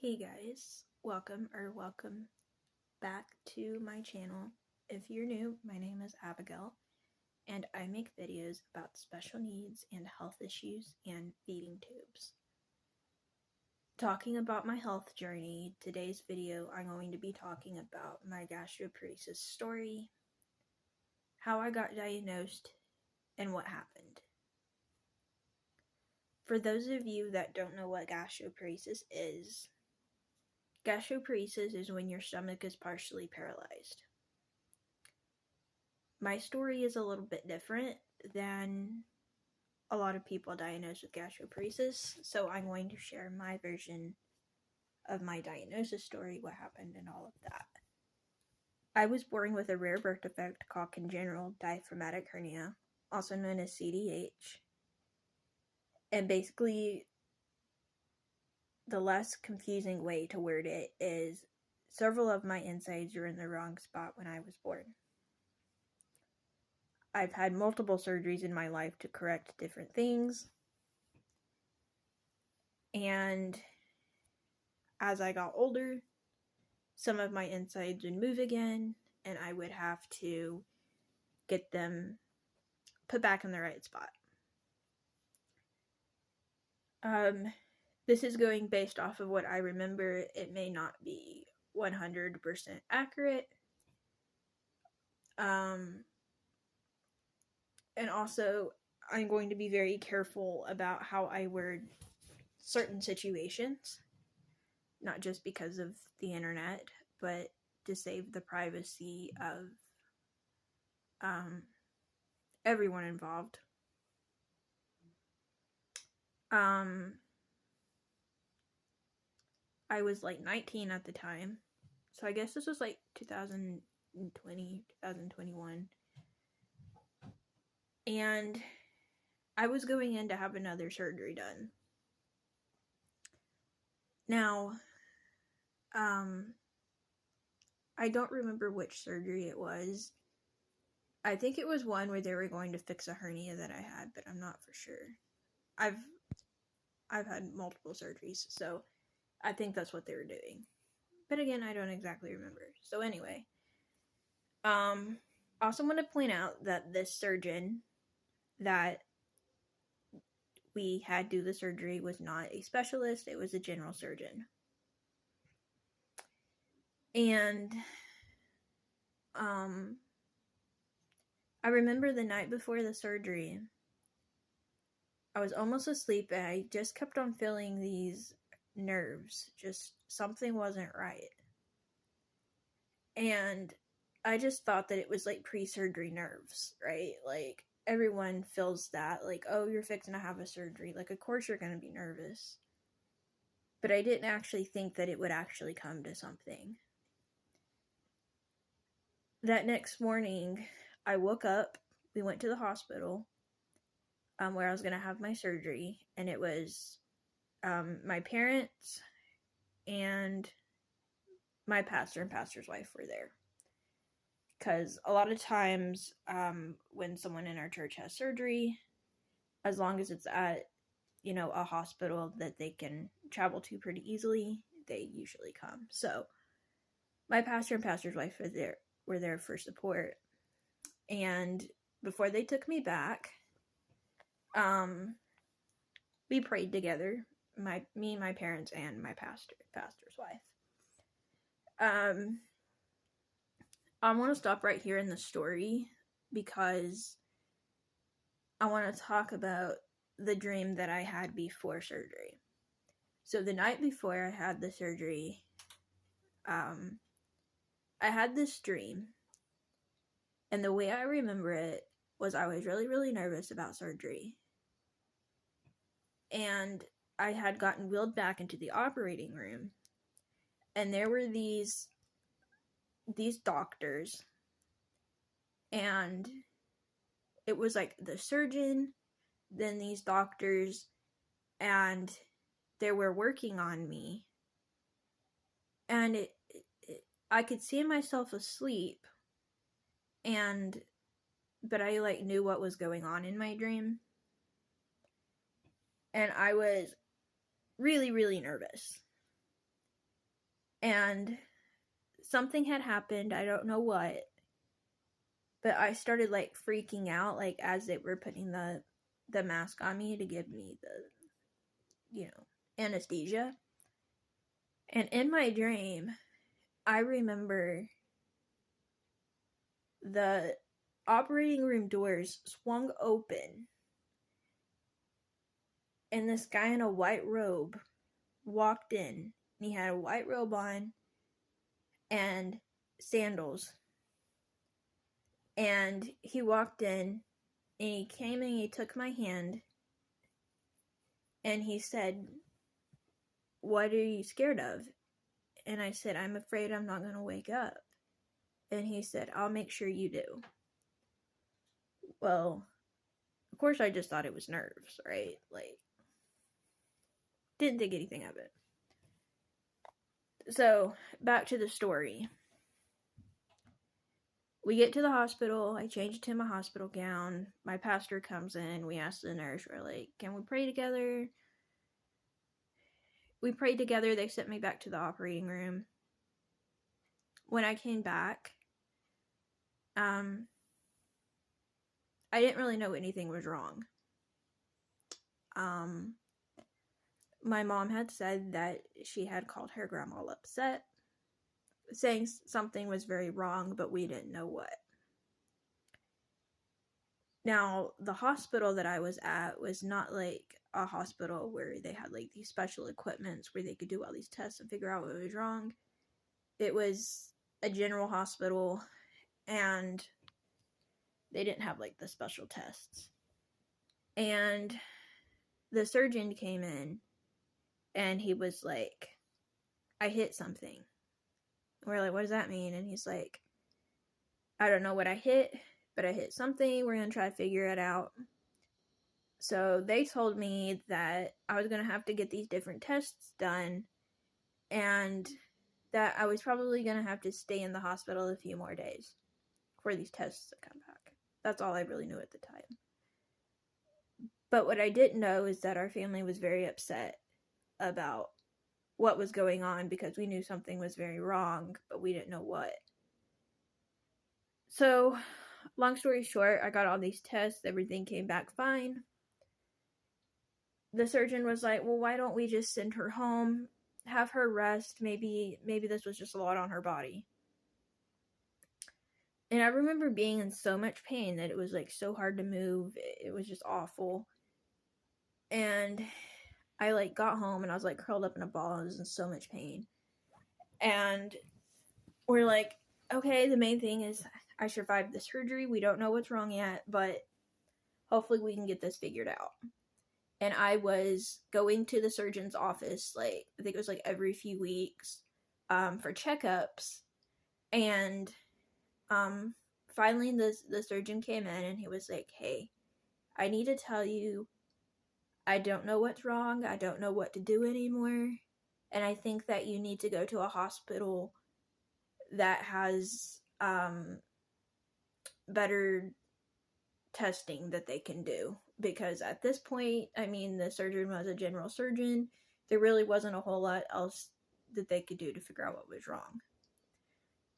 Hey guys, welcome back to my channel. If you're new, my name is Abigail, and I make videos about special needs and health issues and feeding tubes. Talking about my health journey, today's video I'm going to be talking about my gastroperesis story, how I got diagnosed, and what happened. For those of you that don't know what gastroperesis is when your stomach is partially paralyzed. My story is a little bit different than a lot of people diagnosed with gastroparesis, so I'm going to share my version of my diagnosis story, what happened, and all of that. I was born with a rare birth defect called congenital diaphragmatic hernia, also known as CDH, and basically the less confusing way to word it is several of my insides are in the wrong spot when I was born. I've had multiple surgeries in my life to correct different things. And as I got older, some of my insides would move again, and I would have to get them put back in the right spot. This is going based off of what I remember. It may not be 100% accurate. And also, I'm going to be very careful about how I word certain situations, not just because of the internet, but to save the privacy of everyone involved. I was like 19 at the time, so I guess this was like 2020, 2021, and I was going in to have another surgery done. Now, I don't remember which surgery it was. I think it was one where they were going to fix a hernia that I had, but I'm not for sure. I've had multiple surgeries, so I think that's what they were doing. But again, I don't exactly remember. So anyway, I also want to point out that this surgeon that we had do the surgery was not a specialist, it was a general surgeon. And I remember the night before the surgery, I was almost asleep and I just kept on feeling these nerves. Just something wasn't right. And I just thought that it was like pre-surgery nerves, right? Like everyone feels that, like, oh, you're fixing to have a surgery. Like, of course you're going to be nervous. But I didn't actually think that it would actually come to something. That next morning, I woke up, we went to the hospital where I was going to have my surgery, and it was my parents and my pastor and pastor's wife were there. Because a lot of times when someone in our church has surgery, as long as it's at, a hospital that they can travel to pretty easily, they usually come. So my pastor and pastor's wife were there for support. And before they took me back, we prayed together, me, my parents, and my pastor's wife. I want to stop right here in the story because I want to talk about the dream that I had before surgery. So the night before I had the surgery, I had this dream, and the way I remember it was I was really, really nervous about surgery. And I had gotten wheeled back into the operating room, and there were these doctors, and it was like the surgeon, then these doctors, and they were working on me, and I could see myself asleep, but I like knew what was going on in my dream, and I was really, really nervous. And something had happened, I don't know what, but I started like freaking out, like as they were putting the mask on me to give me the anesthesia. And in my dream, I remember the operating room doors swung open, and this guy in a white robe walked in. And he had a white robe on and sandals. And he walked in, and he came and he took my hand, and he said, "What are you scared of?" And I said, "I'm afraid I'm not going to wake up." And he said, "I'll make sure you do." Well, of course, I just thought it was nerves, right? Like, didn't think anything of it. So, back to the story. We get to the hospital. I change into my hospital gown. My pastor comes in. We ask the nurse, we're like, "Can we pray together?" We prayed together. They sent me back to the operating room. When I came back, I didn't really know anything was wrong. My mom had said that she had called her grandma upset, saying something was very wrong, but we didn't know what. Now, the hospital that I was at was not like a hospital where they had like these special equipments where they could do all these tests and figure out what was wrong. It was a general hospital, and they didn't have like the special tests. And the surgeon came in, and he was like, "I hit something." We're like, "What does that mean?" And he's like, "I don't know what I hit, but I hit something. We're going to try to figure it out." So they told me that I was going to have to get these different tests done, and that I was probably going to have to stay in the hospital a few more days for these tests to come back. That's all I really knew at the time. But what I didn't know is that our family was very upset about what was going on, because we knew something was very wrong, but we didn't know what. So, long story short, I got all these tests. Everything came back fine. The surgeon was like, "Well, why don't we just send her home, have her rest? Maybe this was just a lot on her body." And I remember being in so much pain that it was like so hard to move. It was just awful. And I like got home and I was like curled up in a ball. I was in so much pain. And we're like, "Okay, the main thing is I survived the surgery. We don't know what's wrong yet, but hopefully we can get this figured out." And I was going to the surgeon's office, like, I think it was like every few weeks, for checkups. And finally the surgeon came in and he was like, "Hey, I need to tell you, I don't know what's wrong. I don't know what to do anymore. And I think that you need to go to a hospital that has better testing that they can do." Because at this point, I mean, the surgeon was a general surgeon. There really wasn't a whole lot else that they could do to figure out what was wrong.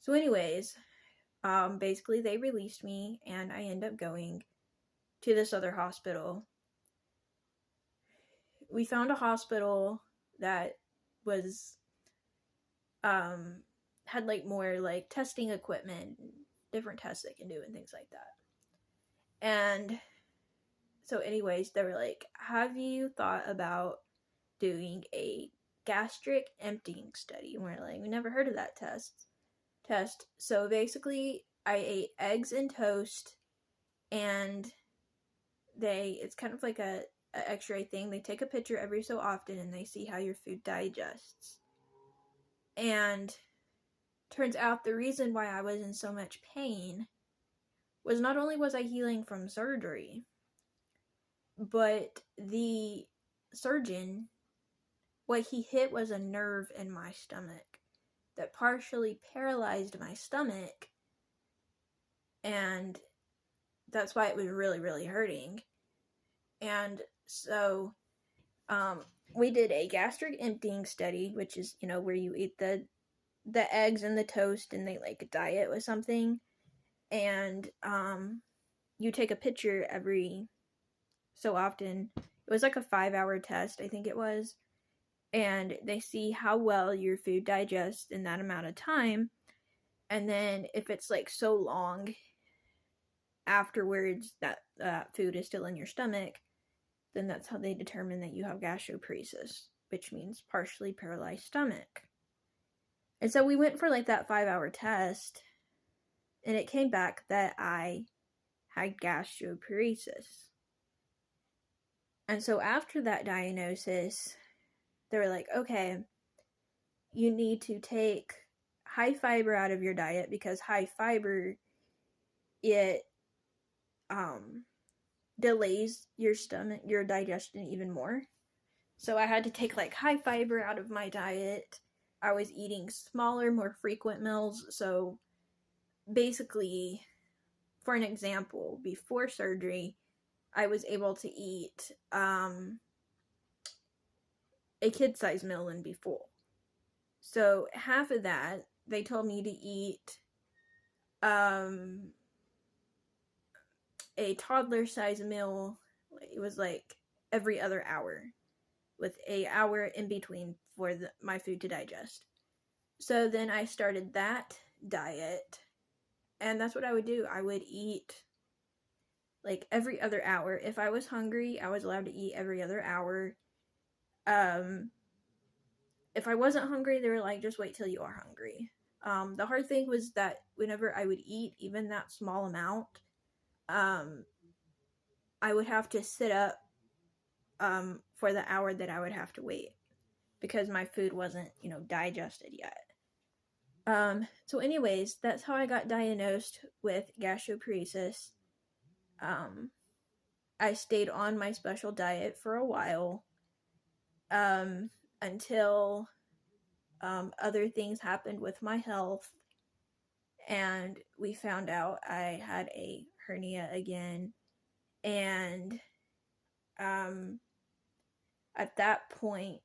So anyways, basically they released me, and I ended up going to this other hospital. We found a hospital that was had like more like testing equipment, different tests they can do and things like that. And so anyways, they were like, "Have you thought about doing a gastric emptying study?" And we're like, "We never heard of that test. So basically I ate eggs and toast, and it's kind of like a x-ray thing. They take a picture every so often and they see how your food digests. And turns out the reason why I was in so much pain was not only was I healing from surgery, but the surgeon, what he hit was a nerve in my stomach that partially paralyzed my stomach, and that's why it was really, really hurting. And so we did a gastric emptying study, which is, where you eat the the eggs and the toast, and they like dye it with something, and you take a picture every so often. It was like a 5-hour test, I think it was, and they see how well your food digests in that amount of time. And then if it's like so long afterwards that food is still in your stomach, then that's how they determine that you have gastroparesis, which means partially paralyzed stomach. And so we went for like that 5-hour test, and it came back that I had gastroparesis. And so after that diagnosis, they were like, okay, you need to take high fiber out of your diet, because high fiber, it delays your digestion even more. So I had to take like high fiber out of my diet. I was eating smaller, more frequent meals. So basically, for an example, before surgery, I was able to eat a kid-sized meal and be full. So half of that, they told me to eat a toddler-sized meal. It was like every other hour, with an hour in between for my food to digest. So then I started that diet, and that's what I would do. I would eat like every other hour. If I was hungry, I was allowed to eat every other hour. If I wasn't hungry, they were like, just wait till you are hungry. The hard thing was that whenever I would eat even that small amount, I would have to sit up for the hour that I would have to wait, because my food wasn't, digested yet. So anyways, that's how I got diagnosed with gastroparesis. I stayed on my special diet for a while, until other things happened with my health, and we found out I had a hernia again, and at that point,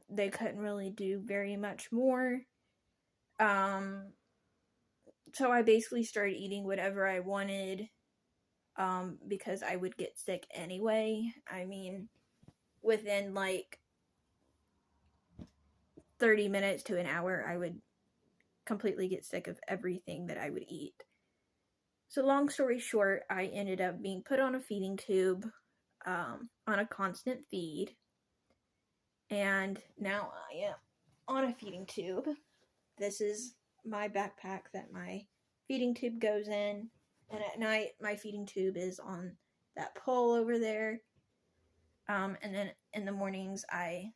they couldn't really do very much more. So I basically started eating whatever I wanted, because I would get sick anyway. I mean, within like 30 minutes to an hour, I would completely get sick of everything that I would eat. So long story short, I ended up being put on a feeding tube, on a constant feed, and now I am on a feeding tube. This is my backpack that my feeding tube goes in, and at night my feeding tube is on that pole over there, and then in the mornings I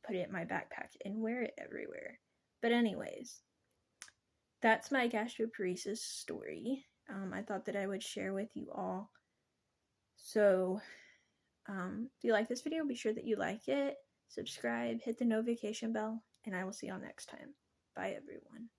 put it in my backpack and wear it everywhere. But anyways, that's my gastroparesis story. I thought that I would share with you all. So if you like this video, be sure that you like it, subscribe, hit the notification bell, and I will see y'all next time. Bye everyone.